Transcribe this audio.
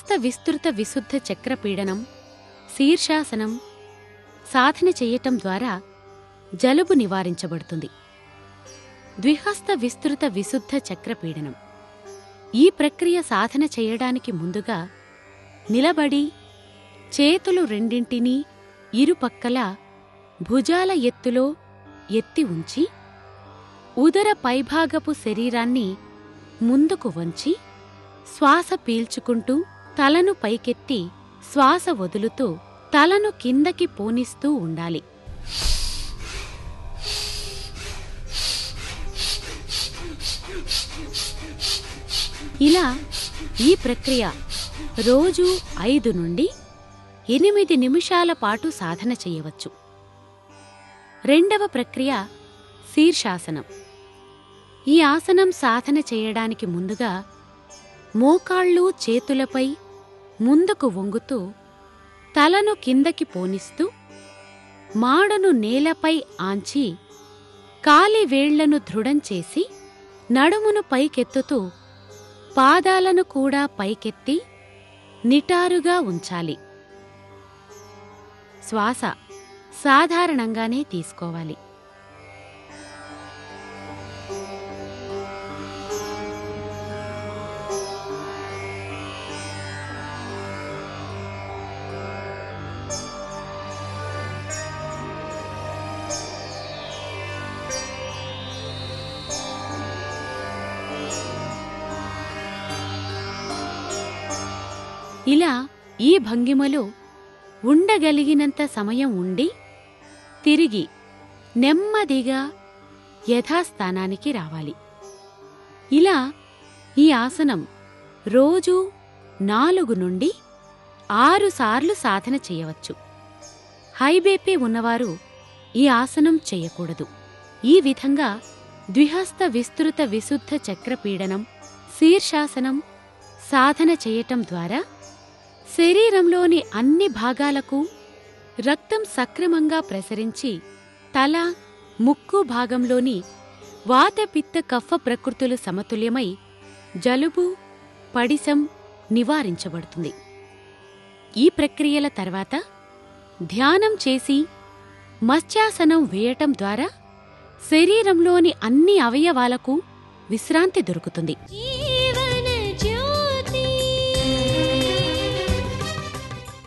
ద్విహస్త విస్తృత విశుద్ధ చక్రపీడనం, శీర్షాసనం సాధన చెయ్యటం ద్వారా జలుబు నివారించబడుతుంది. ద్విహస్త విస్తృత విశుద్ధ చక్రపీడనం ఈ ప్రక్రియ సాధన చెయ్యడానికి ముందుగా నిలబడి చేతులు రెండింటినీ ఇరుపక్కలా భుజాల ఎత్తులో ఎత్తి ఉంచి ఉదర పైభాగపు శరీరాన్ని ముందుకు వంచి శ్వాస పీల్చుకుంటూ తలను పైకెత్తి శ్వాస వదులుతూ తలను కిందకి పోనిస్తూ ఉండాలి. ఇలా ఈ ప్రక్రియ రోజూ 5 నుండి 8 నిమిషాల పాటు సాధన చెయ్యవచ్చు. రెండవ ప్రక్రియ శీర్షాసనం. ఈ ఆసనం సాధన చేయడానికి ముందుగా మోకాళ్ళు చేతులపై ముందుకు వంగుతూ తలను కిందకి పోనిస్తూ మాడను నేలపై ఆంచి కాలి వేళ్లను దృఢం చేసి నడుమును పైకెత్తుతూ పాదాలను కూడా పైకెత్తి నిటారుగా ఉంచాలి. శ్వాస సాధారణంగానే తీసుకోవాలి. ఇలా ఈ భంగిమలో ఉండగలిగినంత సమయం ఉండి తిరిగి నెమ్మదిగా యథాస్థానానికి రావాలి. ఇలా ఈ ఆసనం రోజూ 4 నుండి 6 సార్లు సాధన చేయవచ్చు. హైబీపీ ఉన్నవారు ఈ ఆసనం చేయకూడదు. ఈ విధంగా ద్విహస్త విస్తృత విశుద్ధ చక్రపీడనం, శీర్షాసనం సాధన చేయటం ద్వారా శరీరంలోని అన్ని భాగాలకు రక్తం సక్రమంగా ప్రసరించి తల, ముక్కు భాగంలోని వాతపిత్త కఫ ప్రకృతులు సమతుల్యమై జలుబు, పడిశం నివారించబడుతుంది. ఈ ప్రక్రియల తర్వాత ధ్యానం చేసి మత్స్యాసనం వేయటం ద్వారా శరీరంలోని అన్ని అవయవాలకు విశ్రాంతి దొరుకుతుంది.